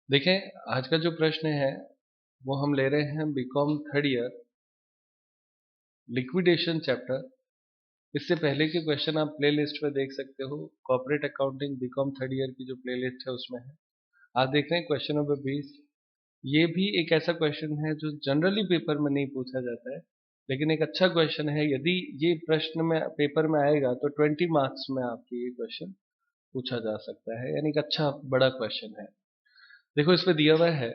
देखें, आज का जो प्रश्न है वो हम ले रहे हैं BCom third year liquidation chapter. इससे पहले के क्वेश्चन आप प्ले लिस्ट में देख सकते हो। Corporate accounting BCom third year की जो प्ले लिस्ट है उसमें है। आज देख रहे हैं क्वेश्चन नंबर 20। ये भी एक ऐसा क्वेश्चन है जो जनरली पेपर में नहीं पूछा जाता है, लेकिन एक अच्छा क्वेश्चन है। यदि ये प्रश्न में पेपर में आएगा तो 20 मार्क्स में आपके ये क्वेश्चन पूछा जा सकता है, यानी कि अच्छा बड़ा क्वेश्चन है। देखो, इसमें दिया हुआ है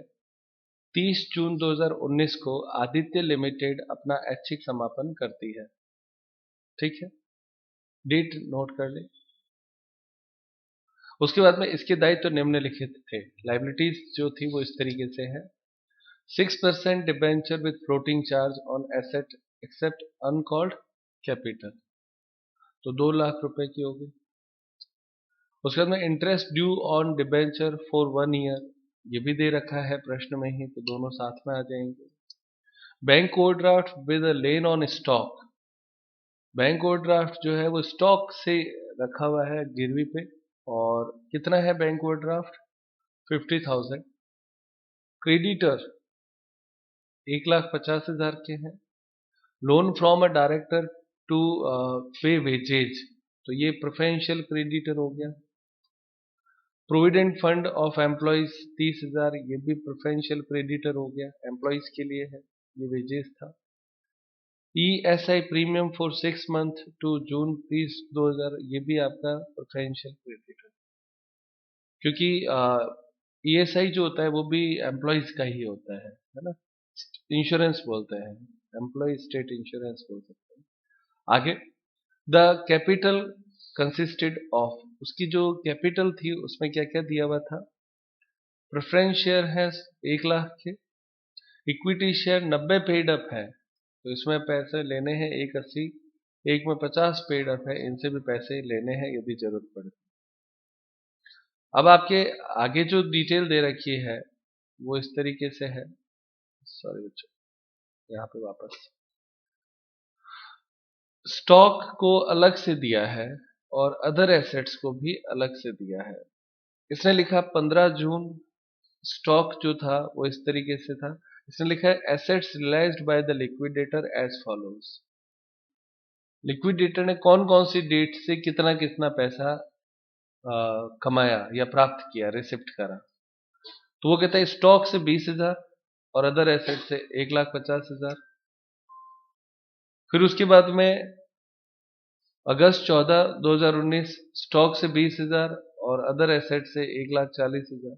30 जून 2019 को आदित्य लिमिटेड अपना ऐच्छिक समापन करती है। ठीक है, डेट नोट कर ले। उसके बाद में इसके दायित्व तो निम्नलिखित थे। लाइबिलिटीज जो थी वो इस तरीके से है। 6% debenture with floating charge on asset except uncalled capital, तो 2 लाख रुपए की होगी। उसके बाद में interest due on debenture for 1 year, ये भी दे रखा है प्रश्न में ही, तो दोनों साथ में आ जाएंगे। Bank overdraft with a lane on stock, bank overdraft जो है वो स्टॉक से रखा हुआ है गिरवी पे, और कितना है बैंक ओवरड्राफ्ट? 50,000। क्रेडिटर 1,50,000 के हैं। Loan from a director to pay wages, तो ये प्रेफरेंशियल क्रेडिटर हो गया। प्रोविडेंट फंड ऑफ एम्प्लॉइज 30,000, ये भी प्रेफरेंशियल क्रेडिटर हो गया, एम्प्लॉइज के लिए है, ये वेजेज था। ESI premium for 6 month to June 30, 2000, ये भी आपका प्रेफरेंशियल क्रेडिटर, क्योंकि ESI जो होता है वो भी एम्प्लॉइज का ही होता है ना। इंश्योरेंस बोलते हैं, एम्प्लॉय स्टेट इंश्योरेंस बोल सकते हैं। आगे, द कैपिटल कंसिस्टेड ऑफ, उसकी जो कैपिटल थी उसमें क्या क्या दिया हुआ था? प्रेफरेंस शेयर है 1 लाख के, इक्विटी शेयर 90 पेड अप है, तो इसमें पैसे लेने हैं 180, एक में 50 पेड अप है, इनसे भी पैसे लेने हैं यदि जरूरत पड़े। अब आपके आगे जो डिटेल दे रखी है वो इस तरीके से है। सॉरी बच्चों, यहाँ पे वापस स्टॉक को अलग से दिया है और अदर एसेट्स को भी अलग से दिया है। इसने लिखा 15 जून, स्टॉक जो था वो इस तरीके से था। इसने लिखा है assets realised by the liquidator as follows. Liquidator ने कौन कौन सी डेट से कितना कितना पैसा कमाया या प्राप्त किया, रिसिप्ट करा। तो वो कहता है स्टॉक से 20,000 और अदर एसेट से 1,50,000। फिर उसके बाद में अगस्त 14, 2019 स्टॉक से 20,000 और अदर एसेट से 1,40,000।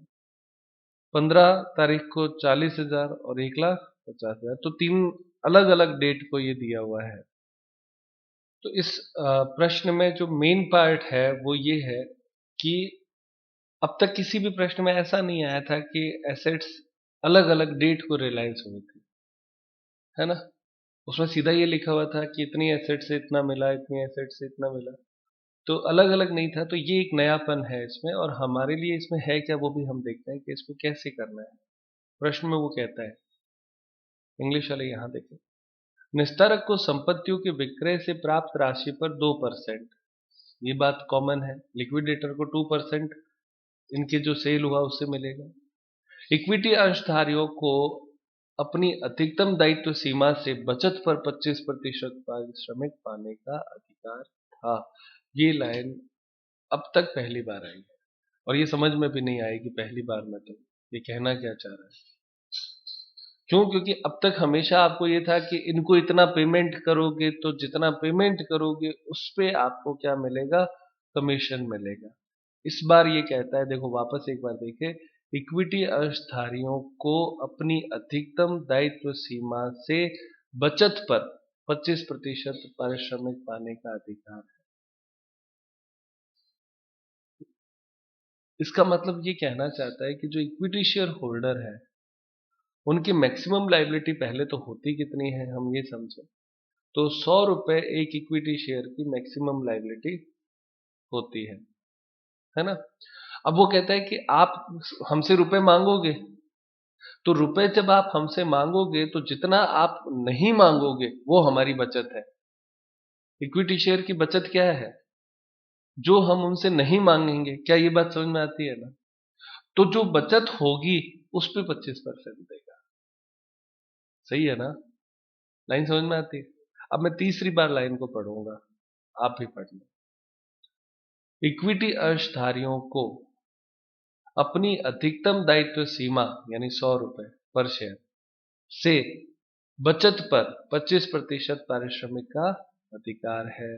15 तारीख को 40,000 और 1,50,000, तो 3 अलग अलग डेट को ये दिया हुआ है। तो इस प्रश्न में जो मेन पार्ट है वो ये है कि अब तक किसी भी प्रश्न में ऐसा नहीं आया था कि एसेट्स अलग अलग डेट को रियलाइज हुए थे, है ना। उसमें सीधा ये लिखा हुआ था कि इतनी एसेट से इतना मिला, इतनी एसेट से इतना मिला, तो अलग अलग नहीं था। तो ये एक नयापन है इसमें, और हमारे लिए इसमें है क्या वो भी हम देखते हैं कि इसको कैसे करना है। प्रश्न में वो कहता है, इंग्लिश वाले यहाँ देखें, निस्तारक को संपत्तियों के विक्रय से प्राप्त राशि पर 2%, ये बात कॉमन है। लिक्विडेटर को 2% इनके जो सेल हुआ उससे मिलेगा। इक्विटी अंशधारियों को अपनी अधिकतम दायित्व सीमा से बचत पर 25% पारिश्रमिक पाने का अधिकार था। ये लाइन अब तक पहली बार आई है, और ये समझ में भी नहीं आएगी पहली बार में, तो ये कहना क्या चाह रहा है। क्यों? क्योंकि अब तक हमेशा आपको ये था कि इनको इतना पेमेंट करोगे तो जितना पेमेंट करोगे उस पे आपको क्या मिलेगा? कमीशन मिलेगा। इस बार ये कहता है, देखो वापस एक बार देखें, इक्विटी अंशधारियों को अपनी अधिकतम दायित्व सीमा से बचत पर 25% पारिश्रमिक पाने का अधिकार है। इसका मतलब ये कहना चाहता है कि जो इक्विटी शेयर होल्डर है उनकी मैक्सिमम लायबिलिटी पहले तो होती कितनी है हम ये समझें, तो 100 रुपए एक इक्विटी शेयर की मैक्सिमम लायबिलिटी होती है ना। अब वो कहता है कि आप हमसे रुपए मांगोगे, तो रुपए जब आप हमसे मांगोगे तो जितना आप नहीं मांगोगे वो हमारी बचत है। इक्विटी शेयर की बचत क्या है? जो हम उनसे नहीं मांगेंगे। क्या ये बात समझ में आती है ना? तो जो बचत होगी उस पे 25% देगा। सही है ना? लाइन समझ में आती है? अब मैं तीसरी बार लाइन को पढ़ूंगा, आप भी पढ़ लो। इक्विटी अंशधारियों को अपनी अधिकतम दायित्व सीमा यानी 100 रुपए पर शेयर से बचत पर 25% पारिश्रमिक का अधिकार है।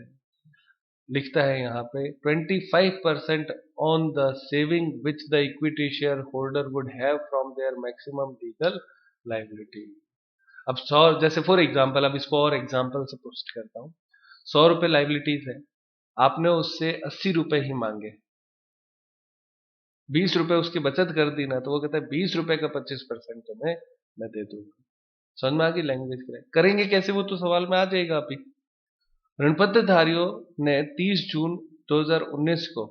लिखता है यहाँ पे 25% on the saving which the equity share holder would have from their maximum legal liability. अब 100, जैसे फॉर एग्जाम्पल, अब इसको और एग्जाम्पल से पुष्ट करता हूँ। 100 रुपए लाइबिलिटीज है, आपने उससे 80 रुपए ही मांगे, 20 रुपए उसकी बचत कर दी ना, तो वो कहता है 20 रुपए का 25% तुम्हें मैं दे दूंगा। समझ में आ गई लैंग्वेज? करेंगे कैसे वो तो सवाल में आ जाएगा अभी। ऋणपत्रधारियों ने 30 जून 2019 को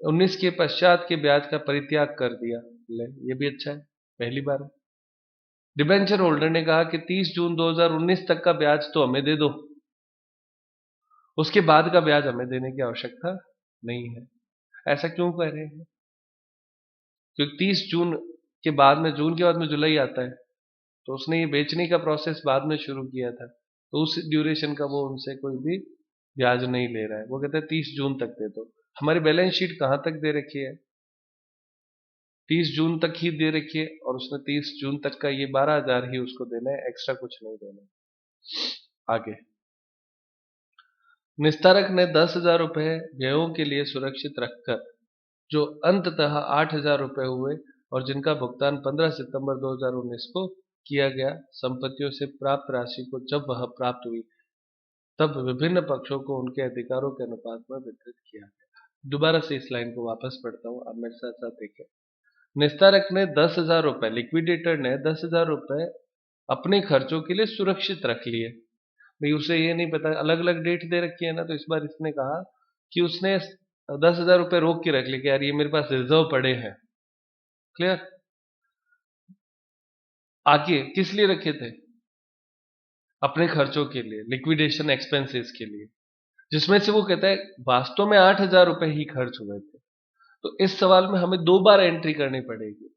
19 के पश्चात के ब्याज का परित्याग कर दिया। ले, ये भी अच्छा है, पहली बार है। डिबेंचर होल्डर ने कहा कि 30 जून 2019 तक का ब्याज तो हमें दे दो, उसके बाद का ब्याज हमें देने की आवश्यकता नहीं है। ऐसा क्यों कह रहे हैं? क्योंकि 30 जून के बाद में, जून के बाद में जुलाई आता है, तो उसने ये बेचने का प्रोसेस बाद में शुरू किया था, तो उस ड्यूरेशन का वो उनसे कोई भी ब्याज नहीं ले रहा है। वो कहते हैं 30 जून तक दे दो। हमारी बैलेंस शीट कहां तक दे रखी है? 30 जून तक ही दे रखी है, और उसने 30 जून तक का ये 12,000 ही उसको देना है, एक्स्ट्रा कुछ नहीं देना। आगे निस्तारक ने 10,000 रुपए व्ययों के लिए सुरक्षित रखकर, जो अंततः 8,000 रुपए हुए और जिनका भुगतान 15 सितंबर 2019 को किया गया, संपत्तियों से प्राप्त राशि को जब वह प्राप्त हुई तब विभिन्न पक्षों को उनके अधिकारों के अनुपात में वितरित किया गया। दोबारा से इस लाइन को वापस पढ़ता हूं, अब मेरे साथ साथ देखें। निस्तारक ने 10,000 रुपए, लिक्विडेटर ने 10,000 रुपए अपने खर्चों के लिए सुरक्षित रख लिए। भाई उसे ये नहीं पता, अलग अलग डेट दे रखी है ना, तो इस बार इसने कहा कि उसने 10,000 रुपए रोक के रख लिए कि यार ये मेरे पास रिजर्व पड़े हैं। क्लियर? आगे किस लिए रखे थे? अपने खर्चों के लिए, लिक्विडेशन एक्सपेंसेस के लिए, जिसमें से वो कहता है वास्तव में 8,000 रुपए ही खर्च हुए थे। तो इस सवाल में हमें 2 बार एंट्री करनी पड़ेगी,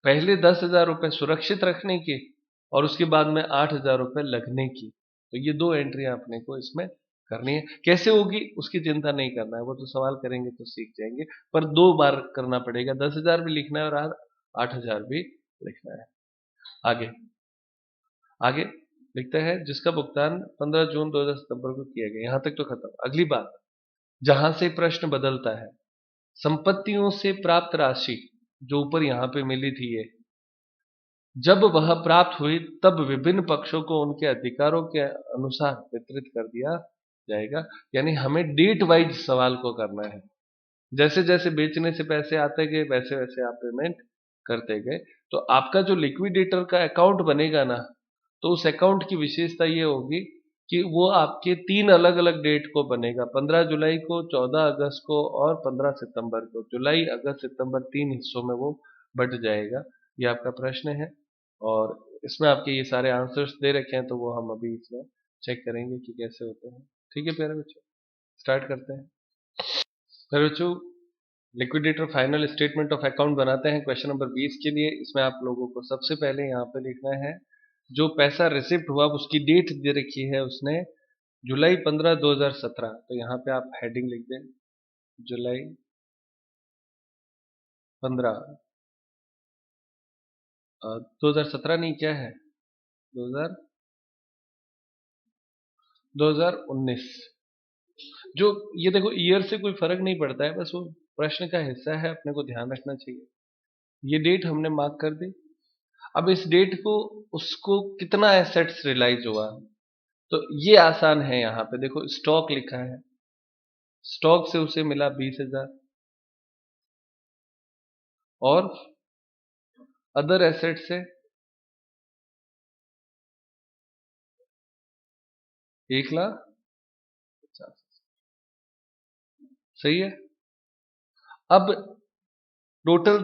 पहले 10,000 रुपए सुरक्षित रखने की और उसके बाद में 8,000 रुपए लगने की। तो ये 2 एंट्री अपने को इसमें करनी है। कैसे होगी उसकी चिंता नहीं करना है, वो तो सवाल करेंगे तो सीख जाएंगे, पर 2 बार करना पड़ेगा। 10,000 भी लिखना है और 8,000 भी लिखना है। आगे आगे लिखते हैं जिसका भुगतान 15 जून 2000 सितंबर को किया गया। यहां तक तो खत्म। अगली बात, जहां से प्रश्न बदलता है, संपत्तियों से प्राप्त राशि जो ऊपर यहां पे मिली थी, ये जब वह प्राप्त हुई तब विभिन्न पक्षों को उनके अधिकारों के अनुसार वितरित कर दिया जाएगा। यानी हमें डेट वाइज सवाल को करना है। जैसे जैसे बेचने से पैसे आते गए वैसे वैसे आप पेमेंट करते गए। तो आपका जो लिक्विडेटर का अकाउंट बनेगा ना, तो उस अकाउंट की विशेषता ये होगी कि वो आपके 3 अलग अलग डेट को बनेगा, 15 जुलाई को, 14 अगस्त को और 15 सितंबर को। जुलाई अगस्त सितंबर 3 हिस्सों में वो बट जाएगा। ये आपका प्रश्न है और इसमें आपके ये सारे आंसर्स दे रखे हैं, तो वो हम अभी इसमें चेक करेंगे कि कैसे होते हैं। ठीक है प्यारे बच्चों, स्टार्ट करते हैं। प्यारे बच्चों, liquidator final statement of account बनाते हैं क्वेश्चन नंबर 20 के लिए। इसमें आप लोगों को सबसे पहले यहाँ पे लिखना है जो पैसा रिसिप्ट हुआ उसकी डेट दे रखी है उसने जुलाई 15 2017। तो यहाँ पे आप हेडिंग लिख दें जुलाई 15 2017, नहीं क्या है 2019। जो ये देखो ईयर से कोई फर्क नहीं पड़ता है, बस वो प्रश्न का हिस्सा है, अपने को ध्यान रखना चाहिए। ये डेट हमने मार्क कर दी। अब इस डेट को उसको कितना एसेट्स रियलाइज हुआ, तो ये आसान है। यहाँ पे देखो स्टॉक लिखा है, स्टॉक से उसे मिला 20,000 और अदर एसेट से 1,50,000। सही है। अब टोटल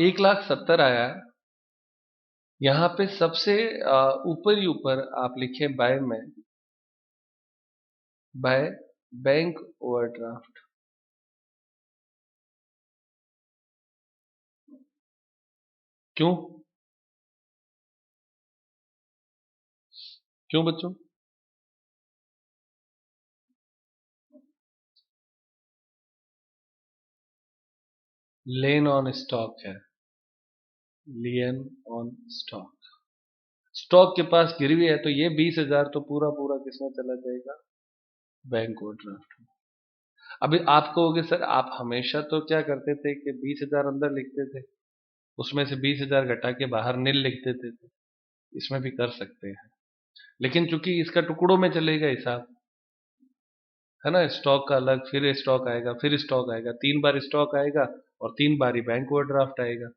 1,70,000 आया। यहाँ पे सबसे ऊपर ही ऊपर आप लिखे बाय बैंक ओवरड्राफ्ट। क्यों? क्यों बच्चों? लेन ऑन स्टॉक है, लेन ऑन स्टॉक। स्टॉक के पास गिरवी है तो ये 20,000 तो पूरा पूरा किसमें चला जाएगा? बैंक ओवरड्राफ्ट में। अभी आप कहोगे सर आप हमेशा तो क्या करते थे कि 20,000 अंदर लिखते थे, उसमें से 20,000 घटा के बाहर नील लिख देते थे। इसमें भी कर सकते हैं, लेकिन चूंकि इसका टुकड़ों में चलेगा हिसाब, है ना, स्टॉक का अलग, फिर स्टॉक आएगा, फिर स्टॉक आएगा, 3 बार स्टॉक आएगा और 3 बार ही बैंक ओवरड्राफ्ट आएगा,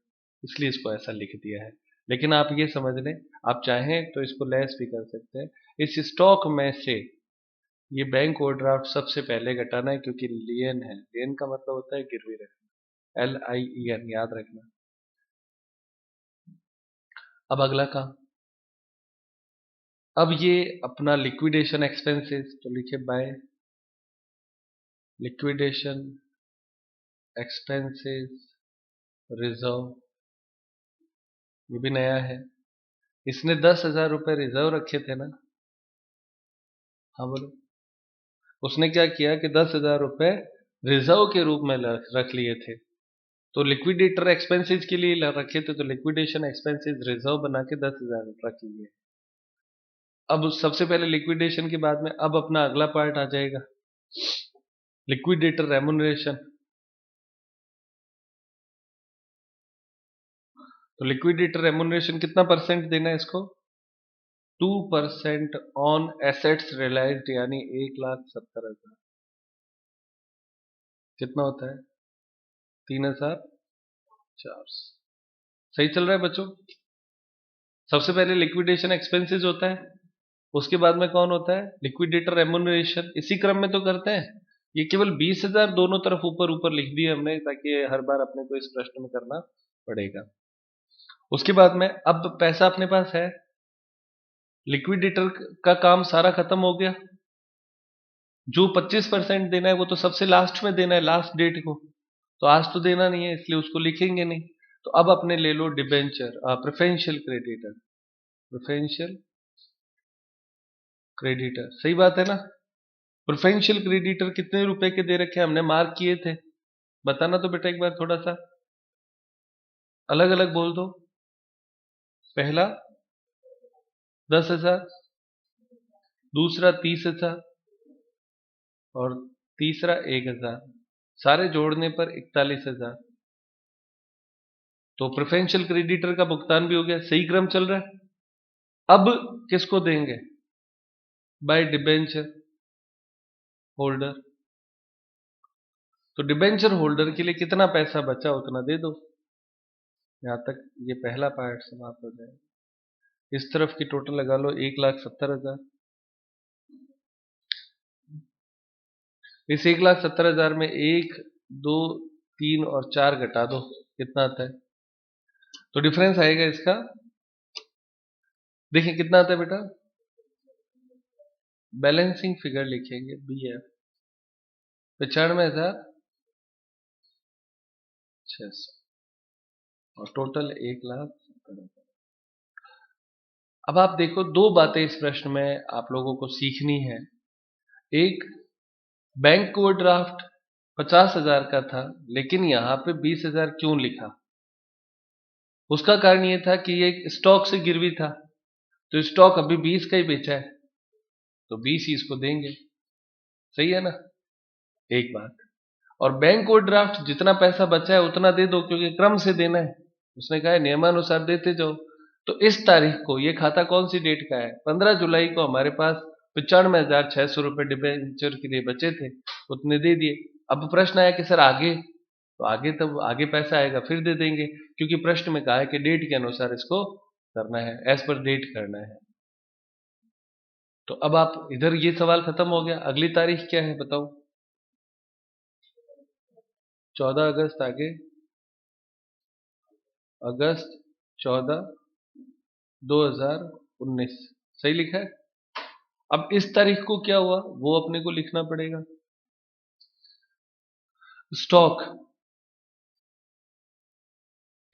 इसलिए इसको ऐसा लिख दिया है। लेकिन आप ये समझ लें, आप चाहें तो इसको लेस भी कर सकते हैं। इस स्टॉक में से ये बैंक ओवरड्राफ्ट सबसे पहले घटाना है, क्योंकि लियन है, लियन का मतलब होता है गिरवी रखना, LIEN, याद रखना। अब अगला काम, अब ये अपना लिक्विडेशन एक्सपेंसेस तो लिखे बाय लिक्विडेशन एक्सपेंसेस रिजर्व, ये भी नया है। इसने 10,000 रुपए रिजर्व रखे थे ना? हाँ बोलो। उसने क्या किया कि 10,000 रुपए रिजर्व के रूप में रख लिए थे, तो लिक्विडेटर एक्सपेंसेस के लिए रखे थे, तो लिक्विडेशन एक्सपेंसेस रिजर्व बना के 10,000 रख लिए। अब सबसे पहले लिक्विडेशन के बाद में अब अपना अगला पार्ट आ जाएगा, लिक्विडेटर रेमुनरेशन। तो लिक्विडेटर रेमुनरेशन कितना परसेंट देना है इसको? 2% ऑन एसेट्स रियलाइज्ड, यानी 1,70,000। कितना होता है? 3,400। सही चल रहा है बच्चों? सबसे पहले लिक्विडेशन एक्सपेंसेस होता है, उसके बाद में कौन होता है? Liquidator remuneration. इसी क्रम में तो करते हैं। ये केवल 20,000 दोनों तरफ ऊपर ऊपर लिख दिए हमने, ताकि हर बार अपने को इस प्रश्न में करना पड़ेगा। उसके बाद में अब पैसा अपने पास है, लिक्विडेटर का काम सारा खत्म हो गया। जो 25% देना है वो तो सबसे लास्ट में देना है, लास्ट डेट को, तो आज तो देना नहीं है, इसलिए उसको लिखेंगे नहीं। तो अब अपने ले लो debenture, preferential creditor, preferential creditor, सही बात है ना? प्रेफरेंशियल क्रेडिटर कितने रुपए के दे रखे हैं, हमने मार्क किए थे, बताना तो बेटा एक बार थोड़ा सा, अलग अलग बोल दो। पहला 10,000, दूसरा 30,000 और तीसरा 1,000, सारे जोड़ने पर 41,000। तो प्रेफरेंशियल क्रेडिटर का भुगतान भी हो गया, सही क्रम चल रहा है। अब किसको देंगे? By debenture holder. तो डिबेंचर होल्डर के लिए कितना पैसा बचा उतना दे दो। यहां तक ये पहला पार्ट समाप्त हो जाए। इस तरफ की टोटल लगा लो 1,70,000। इस 1,70,000 में 1, 2, 3 और 4 घटा दो, कितना आता है? तो डिफरेंस आएगा इसका, देखिए कितना आता है बेटा, बैलेंसिंग फिगर लिखेंगे BF, 95,600 और टोटल 1,70,000। अब आप देखो, दो बातें इस प्रश्न में आप लोगों को सीखनी है। एक, बैंक ओवरड्राफ्ट 50,000 का था, लेकिन यहां पे 20,000 क्यों लिखा? उसका कारण यह था कि ये स्टॉक से गिरवी था, तो स्टॉक अभी 20 का ही बेचा है, तो 20 ही इसको देंगे, सही है ना? एक बात। और बैंक ओवरड्राफ्ट जितना पैसा बचा है उतना दे दो, क्योंकि क्रम से देना है, उसने कहा है नियमानुसार देते जाओ। तो इस तारीख को, ये खाता कौन सी डेट का है? 15 जुलाई को हमारे पास 95,600 रुपए डिबेंचर के लिए बचे थे, उतने दे दिए। अब प्रश्न आया कि सर आगे, तो आगे तब आगे पैसा आएगा फिर दे देंगे, क्योंकि प्रश्न में कहा है कि डेट के अनुसार इसको करना है, एज पर डेट करना है। तो अब आप इधर ये सवाल खत्म हो गया। अगली तारीख क्या है बताओ? 14 अगस्त। आगे अगस्त 14, 2019, सही लिखा है। अब इस तारीख को क्या हुआ वो अपने को लिखना पड़ेगा। स्टॉक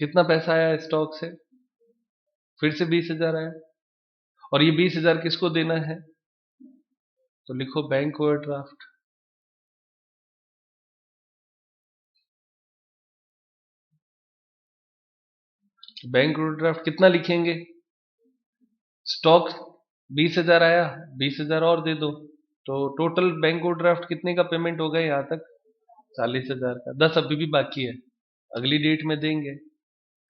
कितना पैसा आया स्टॉक से? फिर से 20,000 आया। और ये 20,000 किसको देना है? तो लिखो बैंक ओवरड्राफ्ट। बैंक ओवरड्राफ्ट कितना लिखेंगे? स्टॉक 20,000 आया, 20,000 और दे दो, तो टोटल बैंक ओवरड्राफ्ट कितने का पेमेंट हो गया यहाँ तक? 40,000 का। 10 अभी भी बाकी है, अगली डेट में देंगे,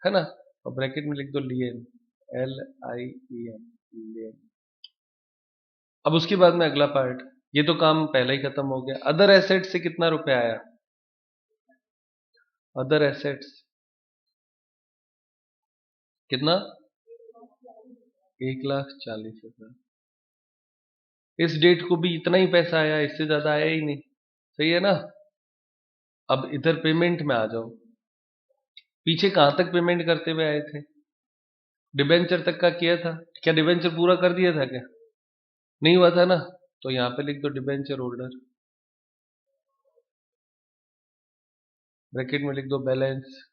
है ना। और ब्रैकेट में लिख दो लियन, LIEN, लियन। अब उसके बाद में अगला पार्ट, ये तो काम पहले ही खत्म हो गया। अदर एसेट से कितना रुपया आया? अदर एसेट्स कितना? 1,40,000। इस डेट को भी इतना ही पैसा आया, इससे ज्यादा आया ही नहीं। सही है ना। अब इधर पेमेंट में आ जाओ। पीछे कहां तक पेमेंट करते हुए आए थे? डिबेंचर तक का किया था। क्या डिबेंचर पूरा कर दिया था क्या? नहीं हुआ था ना। तो यहां पे लिख दो डिबेंचर होल्डर, ब्रैकेट में लिख दो बैलेंस।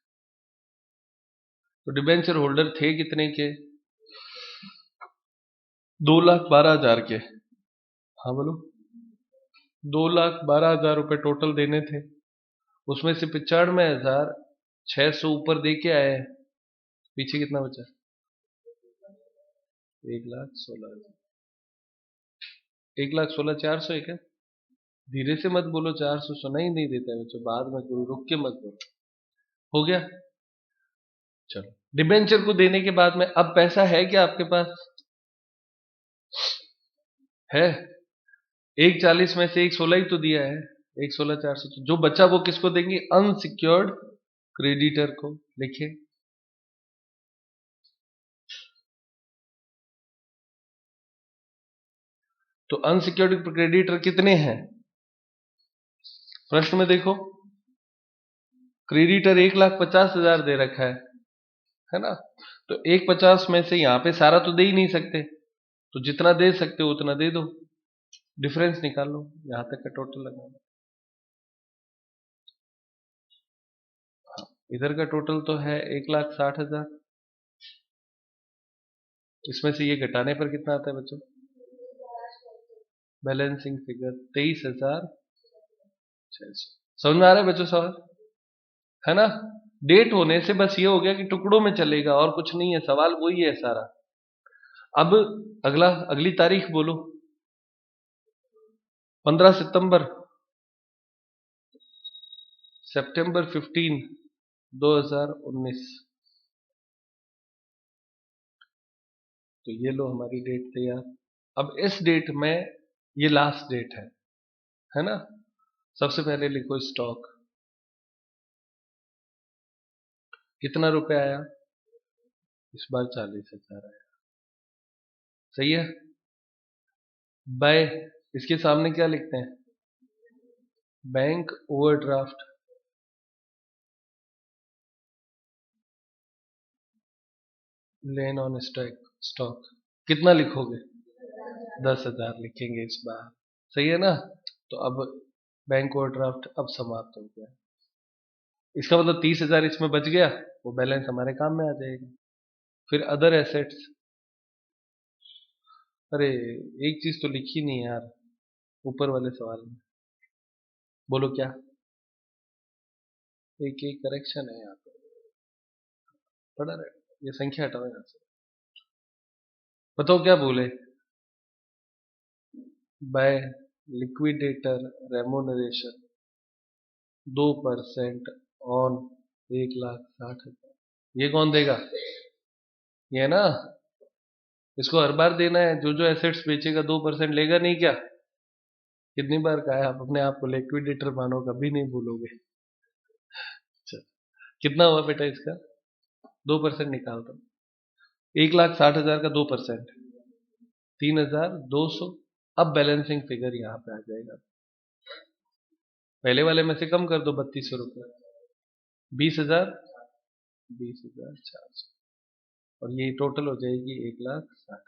तो डिबेंचर होल्डर थे कितने के? 2,12,000 के। हाँ बोलो। 2,12,000 रुपए टोटल देने थे। उसमें से 95,600 ऊपर दे के आए हैं। पीछे कितना बचा? 1,16,000। 1,16,400 है क्या? धीरे से मत बोलो, 400 सुना ही नहीं देता है बच्चों, बाद में बोलो, रुक के मत बोलो। हो गया। चलो, डिबेंचर को देने के बाद में अब पैसा है क्या आपके पास? है। 1,40 में से 1,16 ही तो दिया है, 1,16,400। तो जो बचा वो किसको देंगे? अनसिक्योर्ड क्रेडिटर को। लिखिए। तो अनसिक्योर्ड क्रेडिटर कितने हैं? प्रश्न में देखो, क्रेडिटर 1,50,000 दे रखा है ना। तो 1,50 में से यहां पे सारा तो दे ही नहीं सकते, तो जितना दे सकते हो उतना दे दो, डिफरेंस निकाल लो, यहां तक का टोटल लगा लो। इधर का टोटल तो है 1,60,000। इसमें से ये घटाने पर कितना आता है बच्चों? Balancing figure 23,600। समझ में आ रहा है बच्चों सवाल? है ना। डेट होने से बस ये हो गया कि टुकड़ों में चलेगा, और कुछ नहीं है, सवाल वही है सारा। अब अगली तारीख बोलो। 15 सितंबर 15, 2019। तो ये लो हमारी डेट तैयार। अब इस डेट में, ये लास्ट डेट है ना। सबसे पहले लिखो स्टॉक। कितना रुपए आया? इस बार 40,000 आया। सही है। बाय, इसके सामने क्या लिखते हैं? Bank overdraft. Lane on stock कितना लिखोगे? 10,000 लिखेंगे इस बार। सही है ना। तो अब बैंक ओवरड्राफ्ट अब समाप्त हो गया। इसका मतलब 30,000 इसमें बच गया, वो बैलेंस हमारे काम में आ जाएगा। फिर अदर एसेट्स। अरे, एक चीज तो लिखी नहीं यार, ऊपर वाले सवाल में। बोलो क्या? एक एक करेक्शन है यहाँ पे, पढ़ा रहे। ये संख्या हटाओ यहाँ से। बताओ क्या बोले? By liquidator remuneration 2% on 1,60,000। ये कौन देगा? ये ना। इसको हर बार देना है, जो जो एसेट्स बेचेगा 2% लेगा नहीं क्या? कितनी बार कहा है, आप अपने आप को लिक्विडेटर मानो, कभी नहीं भूलोगे। चल, कितना हुआ बेटा इसका? 2% निकाल दो। 1,60,000 का 2%, 3,200। अब बैलेंसिंग फिगर यहाँ पे आ जाएगा। पहले वाले में से कम कर दो 3,200 रुपये। 20,000, 20,400। और ये टोटल हो जाएगी 1,60,000।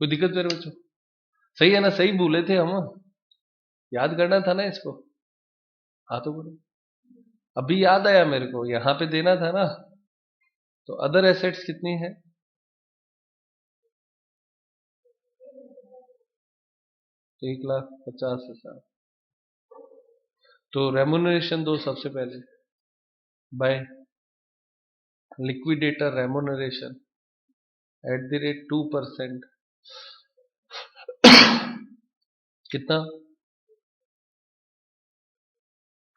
कोई दिक्कत मेरे बच्चों? सही है ना, सही भूले थे हम। याद करना था ना इसको। हाँ तो बोलो। अभी याद आया मेरे को, यहाँ पे देना था ना। तो अदर एसेट्स कितनी है? 1,50,000। तो रेमुनरेशन दो सबसे पहले, बाय लिक्विडेटर रेमुनरेशन @ 2%। कितना?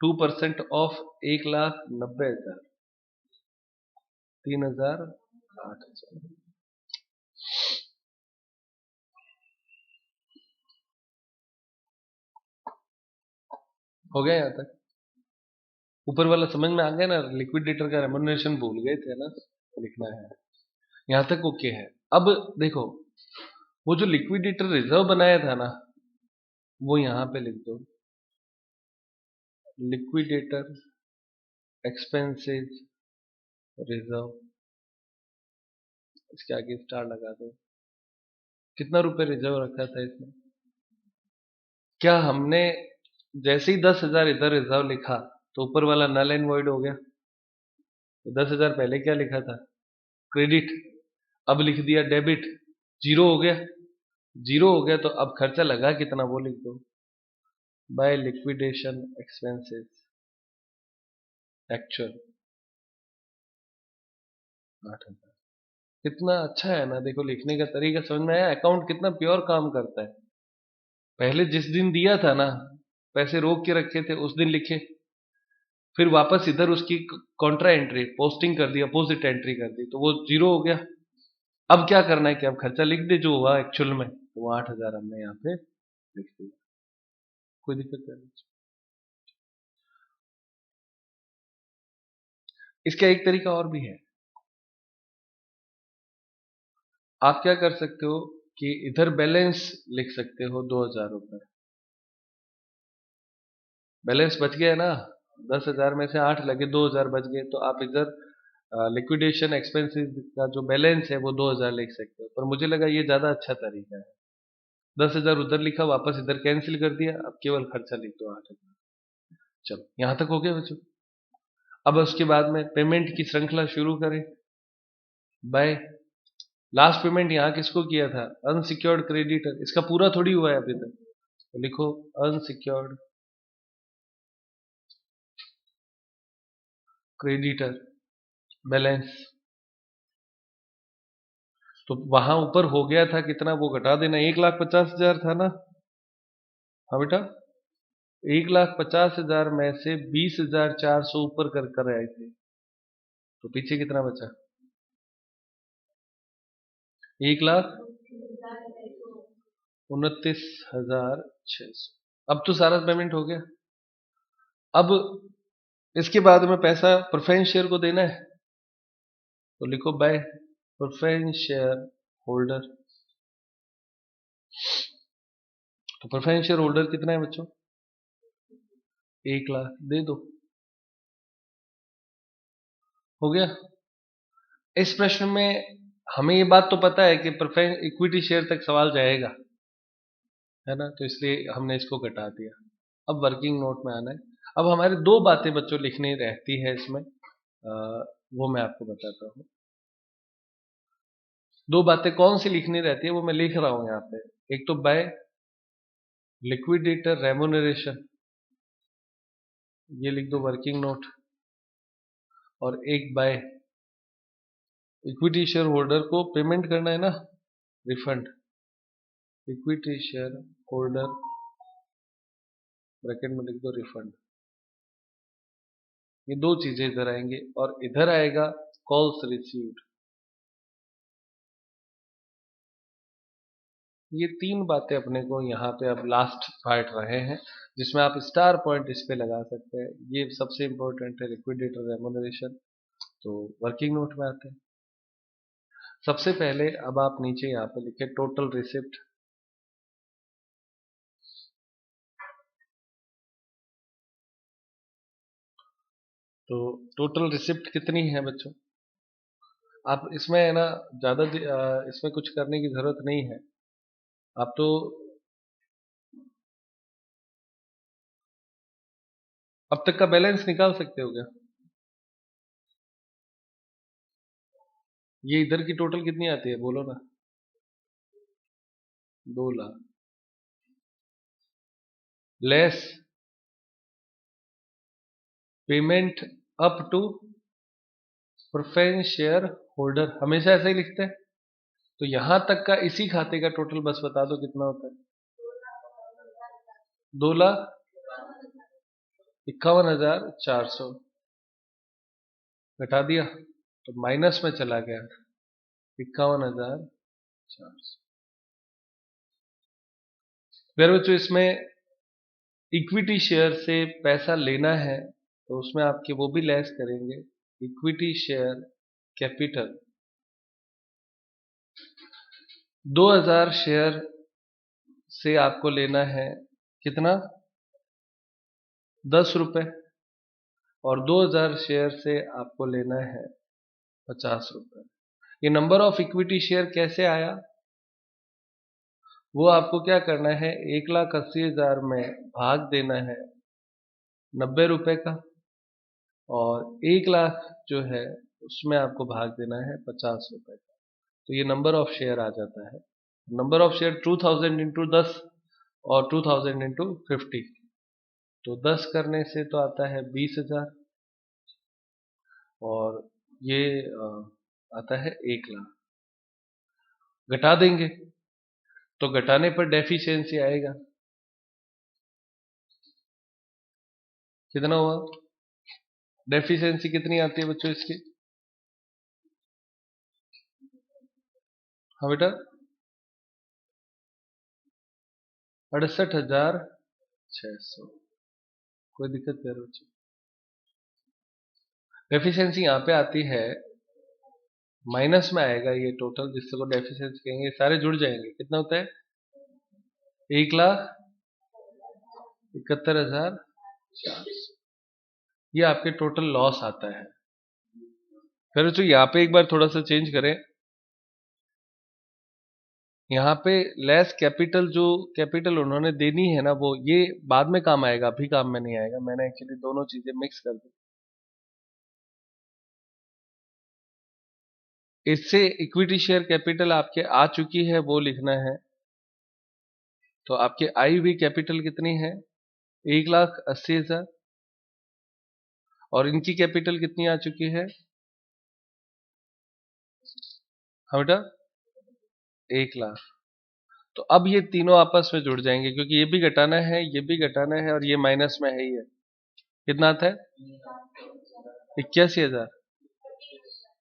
2% ऑफ 1,90,000, 3,0800। हो गया यहाँ तक? ऊपर वाला समझ में आ गया ना? लिक्विडेटर का रेमुनरेशन भूल गए थे ना, लिखना है। यहाँ तक ओके है। अब देखो, वो जो लिक्विडेटर रिजर्व बनाया था ना, वो यहाँ पे लिख दो, लिक्विडेटर एक्सपेंसेस रिजर्व, इसके आगे स्टार लगा दो। कितना रुपए रिजर्व रखा था इसमें? क्या हमने जैसे ही 10,000 इधर रिजर्व लिखा तो ऊपर वाला नल एंड वॉइड हो गया? तो 10,000 पहले क्या लिखा था? क्रेडिट। अब लिख दिया डेबिट, जीरो हो गया। जीरो हो गया तो अब खर्चा लगा कितना वो लिख दो, बाय लिक्विडेशन एक्सपेंसेस एक्चुअल 8,000। कितना अच्छा है ना? देखो लिखने का तरीका समझ में आया? अकाउंट कितना प्योर काम करता है। पहले जिस दिन दिया था ना, पैसे रोक के रखे थे, उस दिन लिखे, फिर वापस इधर उसकी कॉन्ट्रा एंट्री पोस्टिंग कर दी, अपोजिट एंट्री कर दी, तो वो जीरो हो गया। अब क्या करना है कि अब खर्चा लिख दे जो हुआ एक्चुअल में, तो वो 8,000 हमने यहाँ पे लिख दिया। कोई दिक्कत नहीं। इसका एक तरीका और भी है। आप क्या कर सकते हो कि इधर बैलेंस लिख सकते हो 2,000 रुपए। बैलेंस बच गया ना, 10,000 में से 8 लगे, 2,000 बच गए, तो आप इधर लिक्विडेशन एक्सपेंसेस का जो बैलेंस है वो 2,000 लिख सकते हो। पर मुझे लगा ये ज्यादा अच्छा तरीका है। 10,000 उधर लिखा, वापस इधर कैंसिल कर दिया, अब केवल खर्चा लिख दो 8,000। चलो यहां तक हो गया बच्चों। अब उसके बाद में पेमेंट की श्रृंखला शुरू करें। बाय लास्ट पेमेंट यहाँ किसको किया था? Unsecured creditor. इसका पूरा थोड़ी हुआ है अभी तक, तो लिखो अनसिक्योर्ड क्रेडिटर बैलेंस। तो वहां ऊपर हो गया था कितना, वो घटा देना। 1,50,000 था ना? हाँ बेटा, 1,50,000 में से 20,400 ऊपर कर कर आए थे, तो पीछे कितना बचा? 1,29,600। अब तो सारा पेमेंट हो गया। अब इसके बाद में पैसा प्रेफरेंस शेयर को देना है, तो लिखो बाय प्रेफरेंस शेयर होल्डर। तो प्रेफरेंस शेयर होल्डर कितना है बच्चों? 1,00,000 दे दो। हो गया। इस प्रश्न में हमें ये बात तो पता है कि प्रेफरेंस इक्विटी शेयर तक सवाल जाएगा, है ना? तो इसलिए हमने इसको घटा दिया। अब वर्किंग नोट में आना है। अब हमारे दो बातें बच्चों लिखनी रहती है इसमें, वो मैं आपको बताता हूँ। दो बातें कौन सी लिखनी रहती है वो मैं लिख रहा हूँ यहाँ पे। एक तो बाय लिक्विडेटर रेमुनरेशन, ये लिख दो वर्किंग नोट। और एक बाय इक्विटी शेयर होल्डर को पेमेंट करना है ना, refund. Equity share holder bracket में लिख दो रिफंड। ये दो चीजें इधर आएंगे और इधर आएगा कॉल्स रिसीव्ड। ये तीन बातें अपने को यहाँ पे अब लास्ट पार्ट रहे हैं, जिसमें आप स्टार पॉइंट इस पे लगा सकते हैं। ये सबसे इंपॉर्टेंट है, लिक्विडेटर रेमुनरेशन। तो वर्किंग नोट में आते हैं। सबसे पहले अब आप नीचे यहाँ पे लिखे टोटल रिसिप्ट। तो टोटल रिसिप्ट कितनी है बच्चों? आप इसमें है ना ज्यादा इसमें कुछ करने की जरूरत नहीं है। आप तो अब तक का बैलेंस निकाल सकते हो क्या? ये इधर की टोटल कितनी आती है बोलो ना? 2 lakh less payment up to preference share holder, हमेशा ऐसे ही लिखते हैं। तो यहां तक का इसी खाते का टोटल बस बता दो कितना होता है? 2,51,400 घटा दिया तो माइनस में चला गया 51,400। फिर बच्चों इसमें इक्विटी शेयर से पैसा लेना है तो उसमें आपके वो भी लेस करेंगे। इक्विटी शेयर कैपिटल 2,000 शेयर से आपको लेना है कितना? 10 रुपए। और 2,000 शेयर से आपको लेना है 50 रुपए। ये नंबर ऑफ इक्विटी शेयर कैसे आया? वो आपको क्या करना है, 1,80,000 में भाग देना है 90 रुपए का, और 1 लाख जो है उसमें आपको भाग देना है 50 रुपए का। तो ये नंबर ऑफ शेयर आ जाता है। नंबर ऑफ शेयर 2000 इंटू 10 और 2000 इंटू 50। तो 10 करने से तो आता है 20,000 और ये आता है 1 लाख। घटा देंगे तो घटाने पर डेफिशिएंसी आएगा, कितना हुआ? डेफिशिएंसी कितनी आती है बच्चों इसकी? हाँ बेटा, 68,600। कोई दिक्कत नहीं बच्चों। डेफिशिएंसी यहाँ पे आती है, माइनस में आएगा ये टोटल जिससे को डेफिशिएंसी कहेंगे, सारे जुड़ जाएंगे। कितना होता है? 1,71,400। ये आपके टोटल लॉस आता है। फिर बच्चों यहाँ पे एक बार थोड़ा सा चेंज करें। यहाँ पे लेस कैपिटल, जो कैपिटल उन्होंने देनी है ना, वो ये बाद में काम आएगा, अभी काम में नहीं आएगा। मैंने एक्चुअली दोनों चीजें मिक्स कर दी। इससे इक्विटी शेयर कैपिटल आपके आ चुकी है वो लिखना है। तो आपके आई हुई कैपिटल कितनी है? 1,80,000। और इनकी कैपिटल कितनी आ चुकी है? हाँ बेटा, 1 लाख। तो अब ये तीनों आपस में जुड़ जाएंगे क्योंकि ये भी घटाना है, ये भी घटाना है, और ये माइनस में है ही है। कितना आता है? 81,000,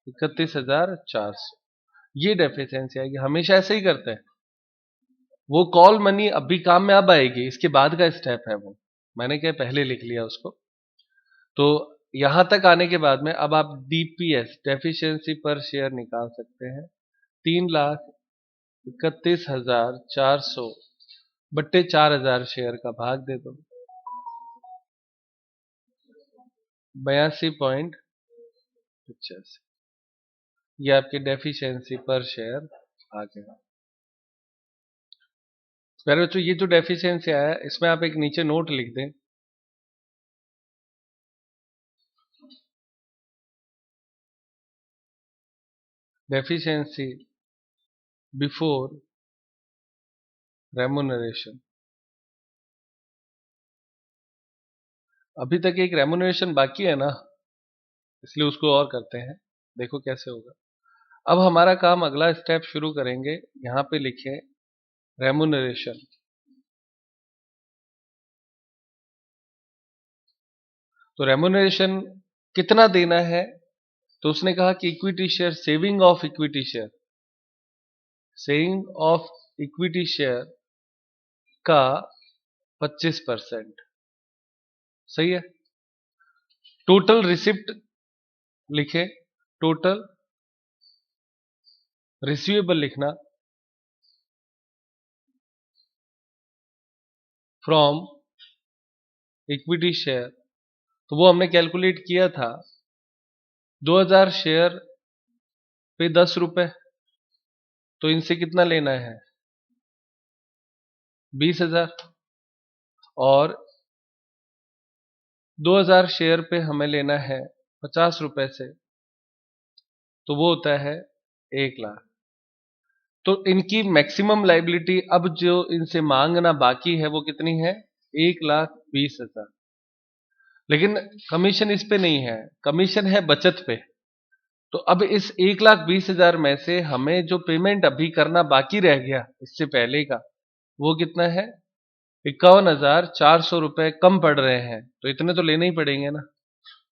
31,400। ये डेफिशिएंसी आएगी। हमेशा ऐसे ही करते हैं। वो कॉल मनी अभी काम में अब आएगी, इसके बाद का स्टेप है वो। मैंने क्या पहले लिख लिया उसको। तो यहां तक आने के बाद में अब आप डीपीएस, डेफिशिएंसी पर शेयर निकाल सकते हैं। 3,31,400 बट्टे 4,000 शेयर का भाग दे दो, 82.85। ये आपकी डेफिशिएंसी पर शेयर आ गया। प्यारे बच्चों, ये जो डेफिशिएंसी आया है इसमें आप एक नीचे नोट लिख दें। Deficiency before remuneration. अभी तक एक रेमुनरेशन बाकी है ना, इसलिए उसको और करते हैं, देखो कैसे होगा। अब हमारा काम, अगला स्टेप शुरू करेंगे। यहां पे लिखें रेमुनरेशन। तो रेमुनरेशन कितना देना है? तो उसने कहा कि equity share, saving of equity share, saving of equity share का 25%। सही है। टोटल रिसिप्ट लिखे, टोटल रिसीवेबल लिखना फ्रॉम इक्विटी शेयर। तो वो हमने कैलकुलेट किया था, 2,000 शेयर पे 10 रुपए, तो इनसे कितना लेना है? 20,000। और 2,000 शेयर पे हमें लेना है 50 रुपए से, तो वो होता है 1 लाख। तो इनकी मैक्सिमम लाइबिलिटी अब जो इनसे मांगना बाकी है वो कितनी है? 1,20,000। लेकिन कमीशन इस पे नहीं है, कमीशन है बचत पे। तो अब इस 1,20,000 में से हमें जो पेमेंट अभी करना बाकी रह गया इससे पहले का, वो कितना है? 51,400 रुपए कम पड़ रहे हैं, तो इतने तो लेने ही पड़ेंगे ना।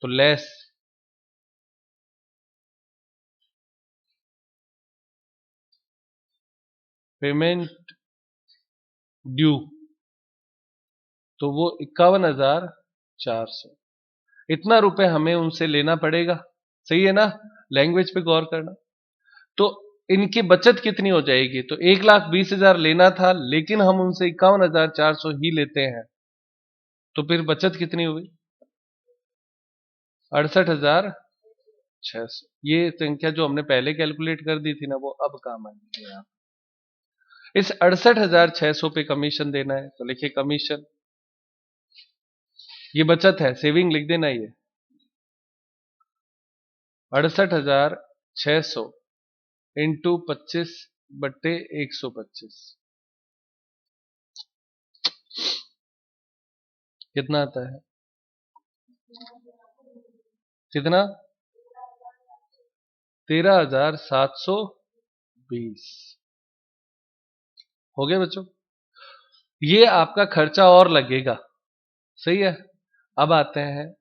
तो लेस पेमेंट ड्यू, तो वो 51,400, इतना रुपए हमें उनसे लेना पड़ेगा। सही है ना? लैंग्वेज पे गौर करना। तो इनकी बचत कितनी हो जाएगी? तो 1,20,000 लेना था, लेकिन हम उनसे 51,400 ही लेते हैं, तो फिर बचत कितनी हुई? 68,600। ये संख्या जो हमने पहले कैलकुलेट कर दी थी ना, वो अब काम आएगी यहाँ। इस 68,600 पे कमीशन देना है, तो लिखिए कमीशन। ये बचत है, सेविंग लिख देना। ये 68,600 इंटू 25/125 कितना आता है? कितना? 13,720। हो गया बच्चों? ये आपका खर्चा और लगेगा। सही है। अब आते हैं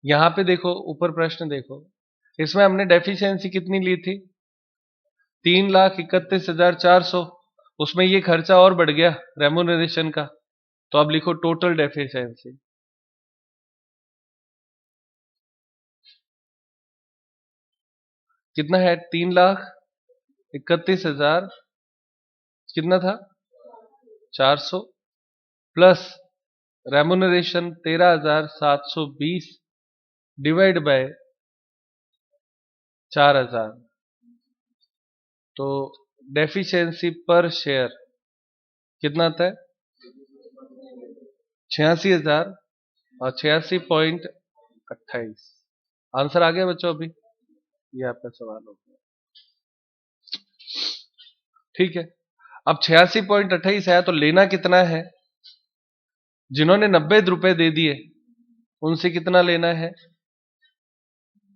यहां पे, देखो ऊपर प्रश्न देखो, इसमें हमने डेफिशिएंसी कितनी ली थी? 3,31,400। उसमें ये खर्चा और बढ़ गया रेम्यूनरेशन का, तो अब लिखो टोटल डेफिशिएंसी। कितना है? 3,31,000 कितना था? 400 प्लस रेम्यूनरेशन 13,720 डिवाइड बाय 4,000, तो डेफिशिएंसी पर शेयर कितना आता है? 86,000 और 86.28। आंसर आ गया बच्चों अभी? ये आपका सवाल हो गया। ठीक है। अब 86.28 आया, तो लेना कितना है? जिन्होंने 90 रुपए दे दिए उनसे कितना लेना है,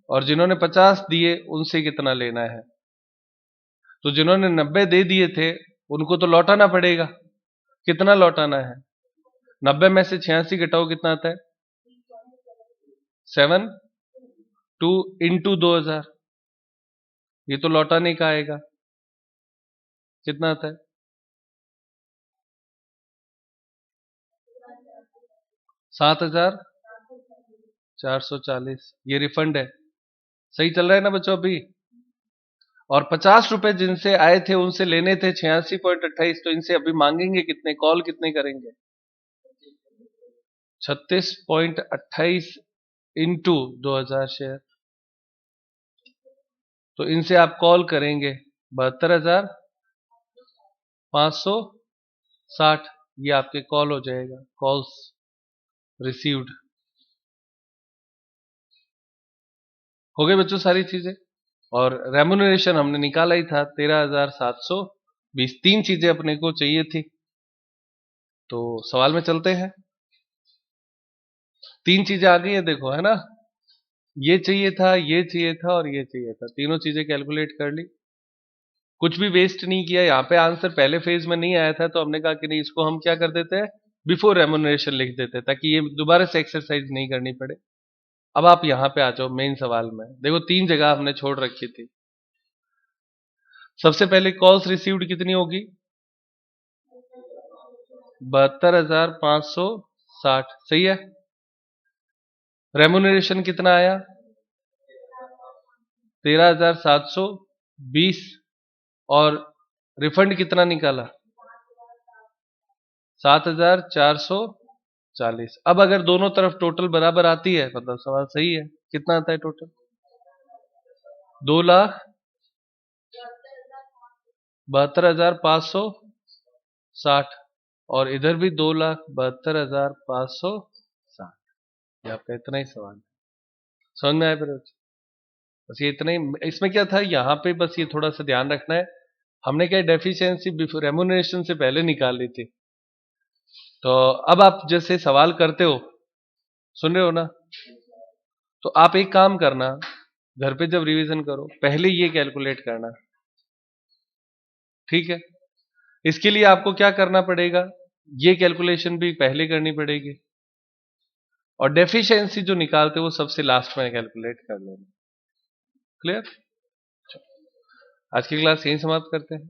और जिन्होंने 50 दिए उनसे कितना लेना है? तो जिन्होंने 90 दे दिए थे उनको तो लौटाना पड़ेगा। कितना लौटाना है? 90 में से 86 घटाओ, कितना आता है? 7 2 इंटू 2,000। ये तो लौटाने का आएगा। कितना आता है? 7,440। ये रिफंड है। सही चल रहा है ना बच्चों अभी? और 50 रुपए जिनसे आए थे उनसे लेने थे 86.28, तो इनसे अभी मांगेंगे कितने? कॉल कितने करेंगे? 36.28 इंटू 2,000 शेयर। तो इनसे आप कॉल करेंगे 72,560। ये आपके कॉल हो जाएगा, कॉल्स रिसीव्ड। हो गए बच्चों सारी चीजें? और रेम्यूनरेशन हमने निकाला ही था 13,720। 3 चीजें अपने को चाहिए थी, तो सवाल में चलते हैं। 3 चीजें आ गई है, देखो है ना? ये चाहिए था, ये चाहिए था और ये चाहिए था। तीनों चीजें कैलकुलेट कर ली, कुछ भी वेस्ट नहीं किया। यहाँ पे आंसर पहले फेज में नहीं आया था, तो हमने कहा कि नहीं, इसको हम क्या कर देते हैं, बिफोर रेम्यूनरेशन लिख देते हैं, ताकि ये दोबारा से एक्सरसाइज नहीं करनी पड़े। अब आप यहाँ पे आ जाओ मेन सवाल में। देखो 3 जगह हमने छोड़ रखी थी। सबसे पहले कॉल्स रिसीव्ड कितनी होगी? 72,560। सही है। रेम्यूनरेशन कितना आया? 13,720। और रिफंड कितना निकाला? 7,440। अब अगर दोनों तरफ टोटल बराबर आती है, मतलब सवाल सही है। कितना आता है टोटल? 2,72,560। और इधर भी 2,72,560। ये आपका इतना ही सवाल है। समझ में आया फिर? बस ये इतना ही। इसमें क्या था, यहाँ पे बस ये थोड़ा सा ध्यान रखना है, हमने क्या डेफिशिएंसी रेम्यूनरेशन से पहले निकाल ली थी। तो अब आप जैसे सवाल करते हो, सुन रहे हो ना, तो आप एक काम करना, घर पे जब रिवीजन करो पहले ये कैलकुलेट करना, ठीक है। इसके लिए आपको क्या करना पड़ेगा, ये कैलकुलेशन भी पहले करनी पड़ेगी, और डेफिशिएंसी जो निकालते हो वो सबसे लास्ट में कैलकुलेट कर लेना। क्लियर? आज की क्लास यहीं समाप्त करते हैं।